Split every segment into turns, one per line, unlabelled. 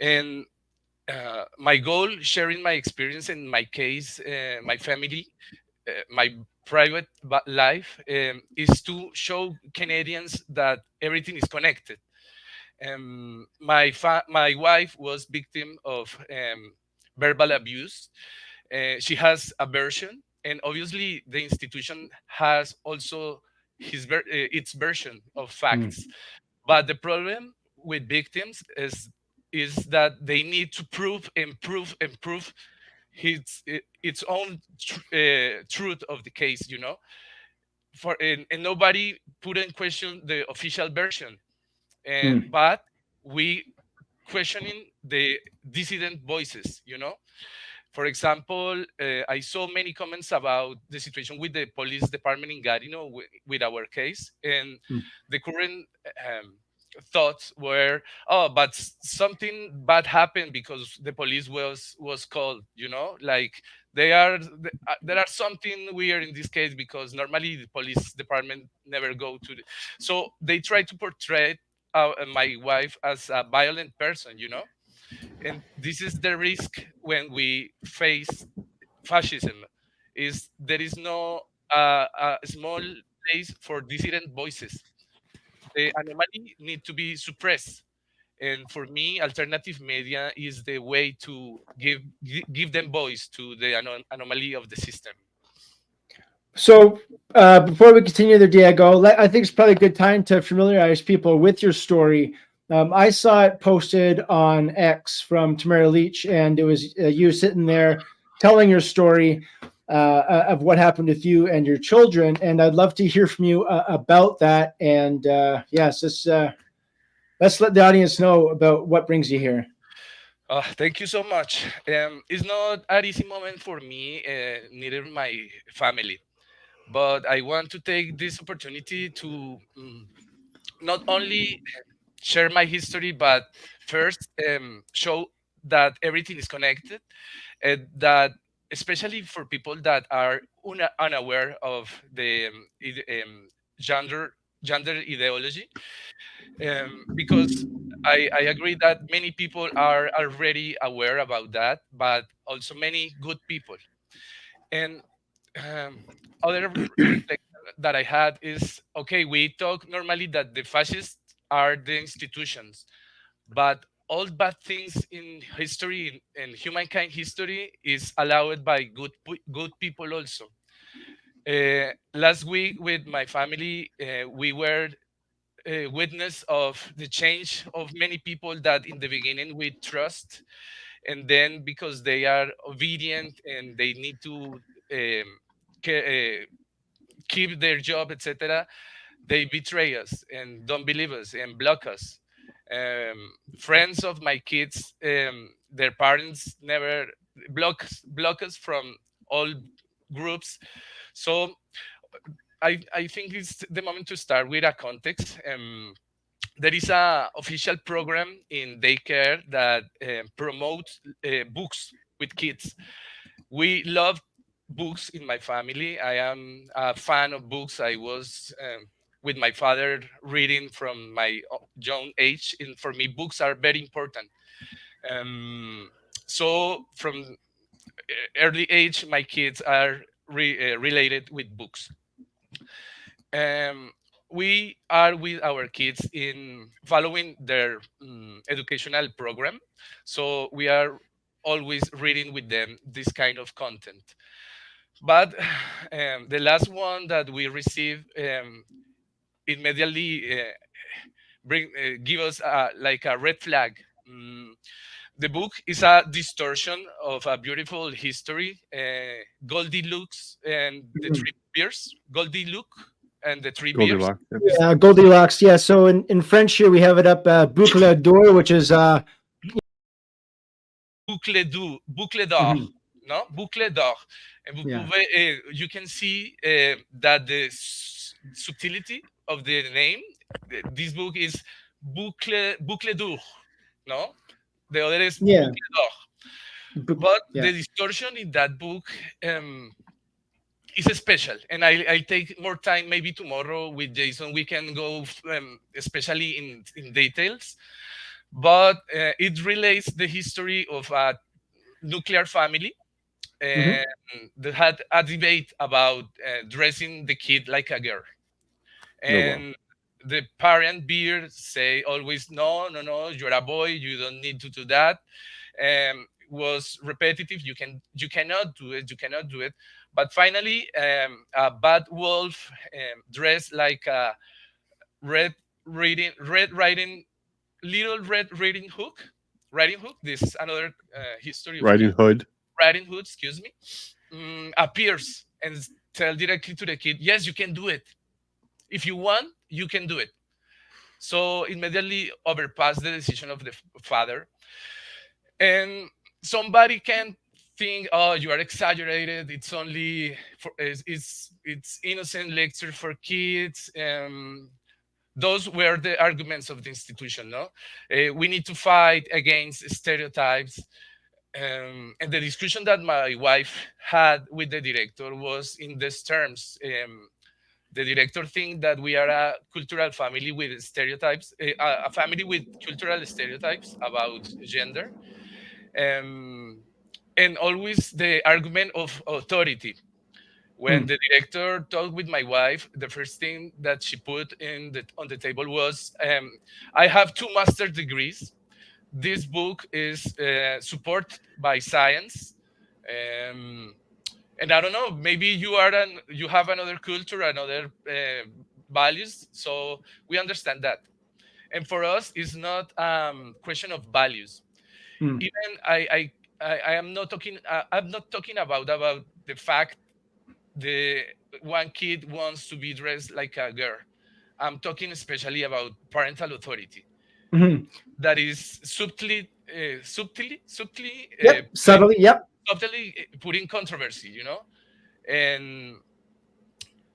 And my goal, sharing my experience in my case, my family, my private life, is to show Canadians that everything is connected. My wife was victim of verbal abuse. She has a version, and obviously the institution has also its version of facts. But the problem with victims is that they need to prove and prove and prove its own truth of the case. And nobody put in question the official version, and
Mm.
but we questioning the dissident voices. For example, I saw many comments about the situation with the police department in Gatineau with our case, and
Mm.
the current thoughts were, oh, but something bad happened because the police was called. Like there are something weird in this case because normally the police department never go to so they try to portray my wife as a violent person. And this is the risk when we face fascism, is there is no a small place for dissident voices. The anomaly need to be suppressed, and for me alternative media is the way to give them voice to the anomaly of the system.
So, before we continue there, Diego, I think it's probably a good time to familiarize people with your story. I saw it posted on X from Tamara Leach, and it was you sitting there telling your story of what happened with you and your children. And I'd love to hear from you about that. And yes, let's let the audience know about what brings you here.
Thank you so much. It's not an easy moment for me, neither my family, but I want to take this opportunity to not only share my history, but first show that everything is connected, and that especially for people that are unaware of the gender gender ideology, because I agree that many people are already aware about that, but also many good people. And um, other reflection that I had is, okay, we talk normally that the fascists are the institutions, but all bad things in history and humankind history is allowed by good people also. Last week with my family, we were witness of the change of many people that in the beginning we trust, and then because they are obedient and they need to um, keep their job, etc., they betray us and don't believe us and block us. Friends of my kids, their parents never block us from all groups. So I think it's the moment to start with a context. There is a official program in daycare that promotes books with kids. We love books in my family. I am a fan of books. I was with my father reading from my young age, and for me books are very important. um, so from early age my kids are related with books. um, we are with our kids in following their educational program, so we are always reading with them this kind of content. But the last one that we received immediately give us like a red flag. Mm, the book is a distortion of a beautiful history. Goldilocks and the Three Bears. Goldilocks and the Three Bears.
Goldilocks. Yep.
Is
Goldilocks, yeah. So in French here we have it up boucle d'or, which is
Boucle d'or.
mhm,
No, boucle d'or. And
yeah.
you can see that the subtlety of the name. This book is boucle d'or. No, the other is
Yeah.
boucle d'or.
Book,
But
yeah.
the distortion in that book is special, and I'll take more time maybe tomorrow with Jason. We can go especially in details. but it relates the history of a nuclear family,
Hmm.
and that had a debate about dressing the kid like a girl.
Oh wow.
And the parent beer say always, no, no, no, you're a boy, you don't need to do that. Was repetitive. You cannot do it. You cannot do it. But finally, a bad wolf dressed like a red red riding little red riding hook. Riding hook. This is another history of
Riding Hood.
riding hood. Excuse me. Appears and tell directly to the kid, yes, you can do it. If you want, you can do it. So immediately overpass the decision of the father, and somebody can think, oh, you are exaggerated, it's only for it's innocent lecture for kids. Those were the arguments of the institution, no. We need to fight against stereotypes. And the discussion that my wife had with the director was in these terms. The director think that we are a cultural family with stereotypes, a family with cultural stereotypes about gender, um, and always the argument of authority. When
Mm.
the director talked with my wife, the first thing that she put on the table was, I have two master's degrees. This book is supported by science. Um, and I don't know, maybe you have another culture, another values. So we understand that. And for us, it's not question of values.
Mm.
Even I am not talking. I'm not talking about the fact the one kid wants to be dressed like a girl. I'm talking especially about parental authority
Hmm.
that is subtly
Yep. Subtly. Yep.
put in controversy, and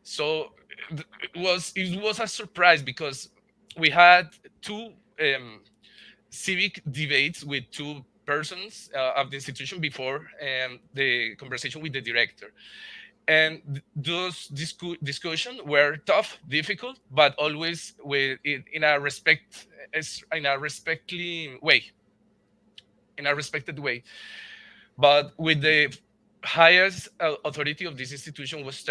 so it was a surprise because we had two civic debates with two persons of the institution before the conversation with the director. And those discussions were tough, difficult, but always in a in a respectfully way, in a respected way. But with the highest authority of this institution was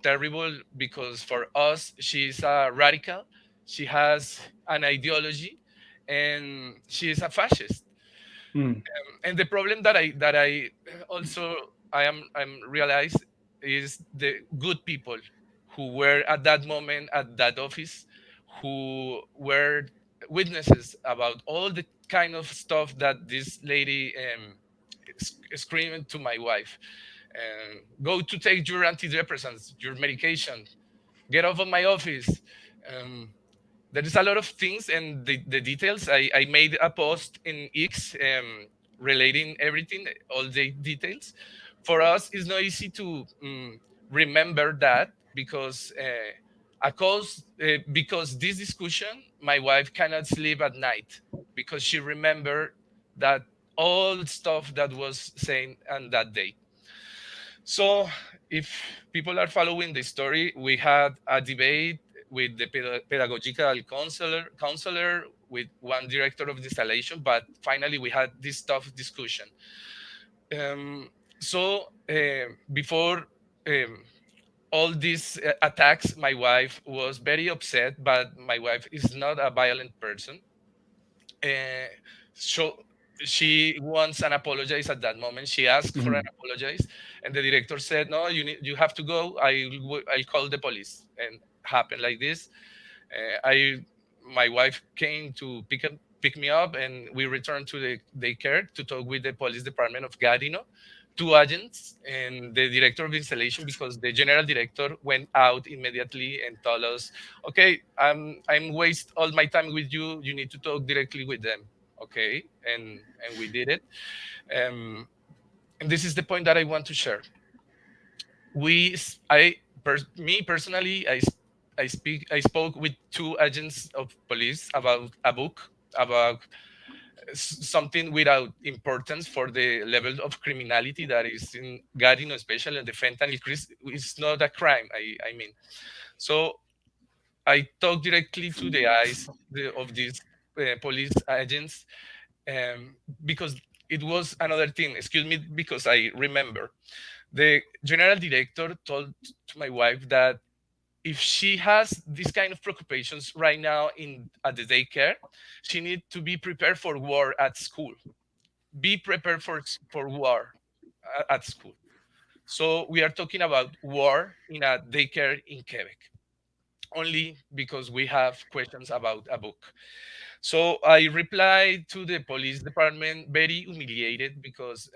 terrible because for us she's a radical, she has an ideology, and she is a fascist.
Mm.
And the problem that I also I'm realized is the good people who were at that moment at that office, who were witnesses about all the kind of stuff that this lady screaming to my wife, go to take your antidepressants, your medication, get off of my office. um, there is a lot of things, and the details. I made a post in X relating everything, all the details. For us, it's not easy to remember that because because this discussion, my wife cannot sleep at night because she remembered that all stuff that was saying on that day. So, if people are following the story, we had a debate with the pedagogical counselor, with one director of the installation, but finally we had this tough discussion. Um, before all these attacks, my wife was very upset, but my wife is not a violent person. uh, so she wants an apologize at that moment. She asked for an
Hmm.
apologize, and the director said, "No, you have to go. I'll call the police." And happened like this. I My wife came to pick me up, and we returned to the daycare to talk with the police department of Gadino, two agents, and the director of installation, because the general director went out immediately and told us, "Okay, I'm waste all my time with you. You need to talk directly with them." Okay, and we did it. Um, and this is the point that I want to share. We s- I Me personally, I spoke with two agents of police about a book, about something without importance for the level of criminality that is in Gadino, especially the fentanyl crise. It's not a crime, I mean. So I talked directly to the eyes of these police agents, um, because it was another thing. Excuse me, because I remember the general director told to my wife that if she has this kind of preoccupations right now in at the daycare, she need to be prepared for war at school. Be prepared for war at school. So we are talking about war in a daycare in Quebec, only because we have questions about a book. So I replied to the police department very humiliated because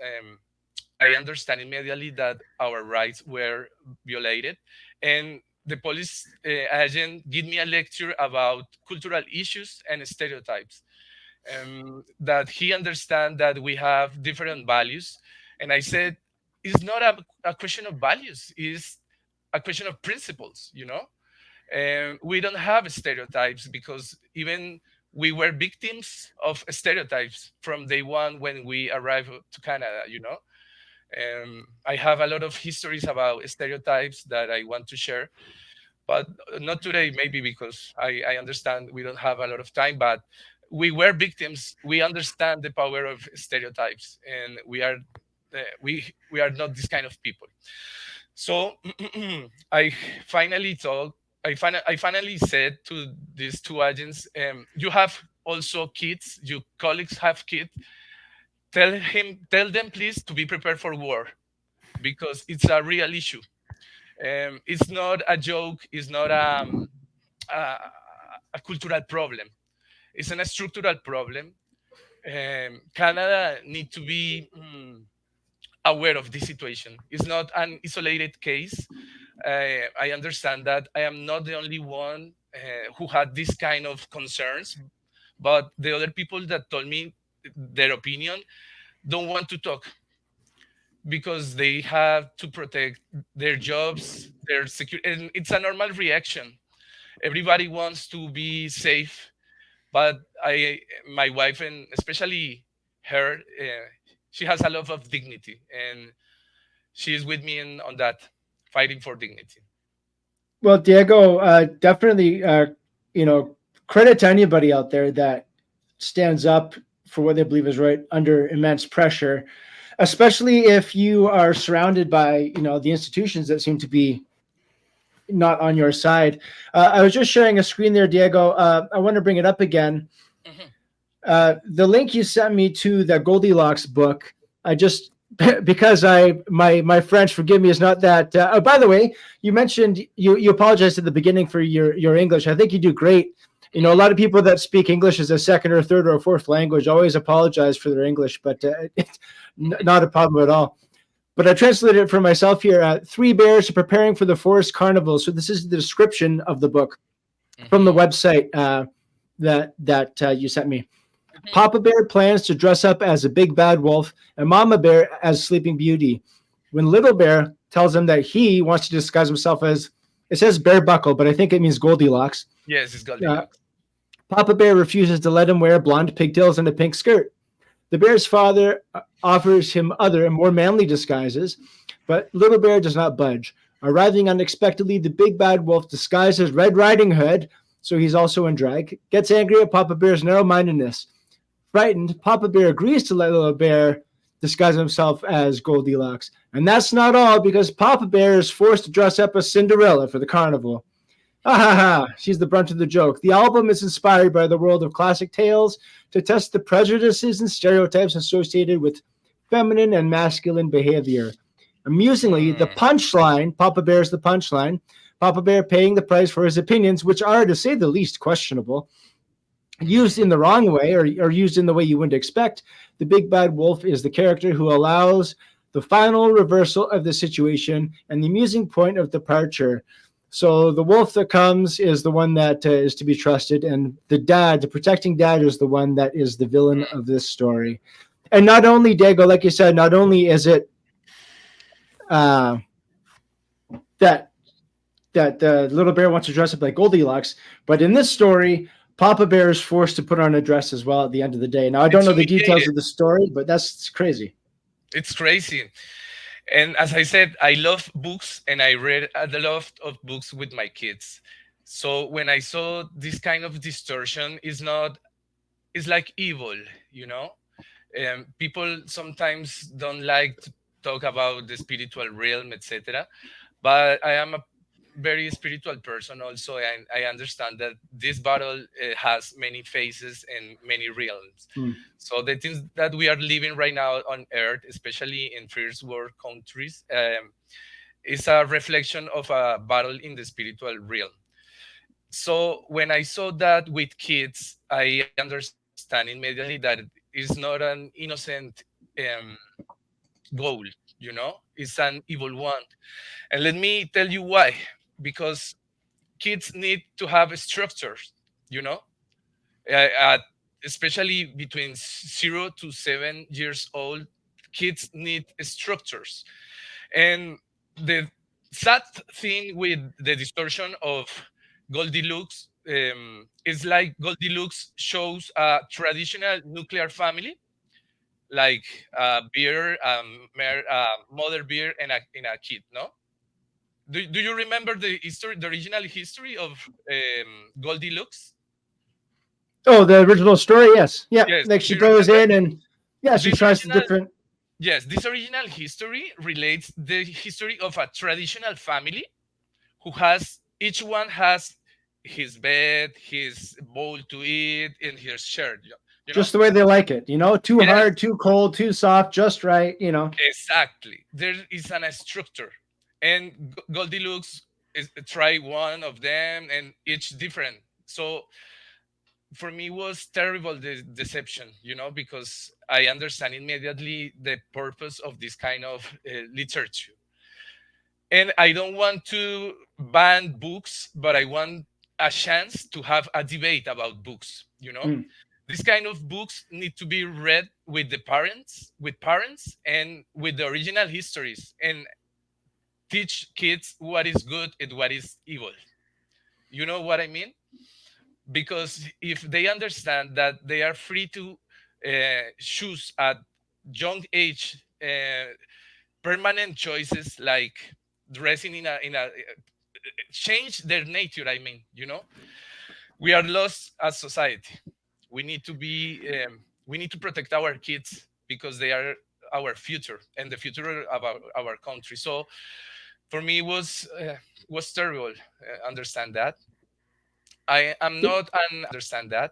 I understand immediately that our rights were violated, and the police agent gave me a lecture about cultural issues and stereotypes. That he understand that we have different values, and I said it's not a question of values; it's a question of principles. And we don't have stereotypes because even we were victims of stereotypes from day one when we arrived to Canada. I have a lot of histories about stereotypes that I want to share, but not today, maybe because I understand we don't have a lot of time, but we were victims. We understand the power of stereotypes, and we are not this kind of people. So I finally told, I finally said to these two agents, you have also kids, your colleagues have kids. Tell them please to be prepared for war because it's a real issue. It's not a joke. It's not a, a cultural problem. It's a structural problem. Canada need to be aware of this situation. It's not an isolated case. I understand that I am not the only one who had this kind of concerns, but the other people that told me their opinion don't want to talk because they have to protect their jobs, their security, and it's a normal reaction. Everybody wants to be safe, but my wife, and especially her, she has a lot of dignity, and she is with me on that, fighting for dignity.
Well, Diego, definitely, credit to anybody out there that stands up for what they believe is right under immense pressure, especially if you are surrounded by, the institutions that seem to be not on your side. I was just sharing a screen there, Diego. I want to bring it up again.
Mhm.
The link you sent me to the Goldilocks book, I just because my French, forgive me, is not that. Oh, by the way, you mentioned you apologized at the beginning for your English. I think you do great. A lot of people that speak English as a second or third or fourth language always apologize for their English, but it's not a problem at all. But I translated it for myself here. Three bears are preparing for the forest carnival. So this is the description of the book from the
Mhm.
website that you sent me.
Mhm.
Papa Bear plans to dress up as a big bad wolf and Mama Bear as Sleeping Beauty. When Little Bear tells him that he wants to disguise himself as, it says Bear Buckle, but I think it means Goldilocks.
Yes, it's
Uh,
Goldilocks.
Papa Bear refuses to let him wear blonde pigtails and a pink skirt. The bear's father offers him other and more manly disguises, but Little Bear does not budge. Arriving unexpectedly, the big bad wolf, disguised as Red Riding Hood, so he's also in drag, gets angry at Papa Bear's narrow mindedness. Frightened, Papa Bear agrees to let Little Bear disguise himself as Goldilocks. And that's not all, because Papa Bear is forced to dress up as Cinderella for the carnival. Ha ha ha, she's the brunt of the joke. The album is inspired by the world of classic tales to test the prejudices and stereotypes associated with feminine and masculine behavior. Amusingly, the
Mm.
punchline, Papa Bear's the punchline, Papa Bear paying the price for his opinions, which are, to say the least, questionable, used in
Mhm.
the wrong way or used in the way you wouldn't expect. The big bad wolf is the character who allows the final reversal of the situation and the amusing point of departure. So the wolf that comes is the one that is to be trusted, and the dad, the protecting dad, is the one that is the villain of this story. And not only, Diego, like you said, not only is it uh, that the little bear wants to dress up like Goldilocks, but in this story, Papa Bear is forced to put on a dress as well at the end of the day. Now I don't
It's
know the details
humiliated.
of the story, but that's crazy.
It's crazy. And as I said, I love books and I read a lot of books with my kids. So when I saw this kind of distortion, is not is like evil, you know. People sometimes don't like to talk about the spiritual realm, etc. But I am a very spiritual person also, and I understand that this battle has many faces and many realms.
Mm.
So the things that we are living right now on Earth, especially in first world countries, is a reflection of a battle in the spiritual realm. So when I saw that with kids, I understand immediately that it's not an innocent um, goal, you know, it's an evil one. And let me tell you why. Because kids need to have structures, you know, at, especially between 0 to 7 years old, kids need structures. And the sad thing with the distortion of Goldilocks is like Goldilocks shows a traditional nuclear family, like beer, mother beer, and a kid. No, do you remember the history, the original history of Goldilocks?
Oh, the original story, yes, yeah.
Yes.
Like
Do
she
you
goes
remember
in and yeah, she
this
tries the
original?
different.
Yes, this original history relates the history of a traditional family who has, each one has his bed, his bowl to eat, and his shirt. You know?
Just the way they like it, you know, too
Yes,
hard, too cold, too soft, just right, you know.
exactly. There is an structure, and Goldilocks is try one of them, and each different. So for me was terrible the deception, you know, because I understand immediately the purpose of this kind of literature. And I don't want to ban books, but I want a chance to have a debate about books, you know.
Mm.
This kind of books need to be read with the parents, with parents, and with the original histories, and teach kids what is good and what is evil. You know what I mean? Because if they understand that they are free to choose at young age permanent choices like dressing in a change their nature, I mean, you know, we are lost as society. We need to be we need to protect our kids because they are our future and the future of our country. So for me was terrible. Understand that I am not an understand that.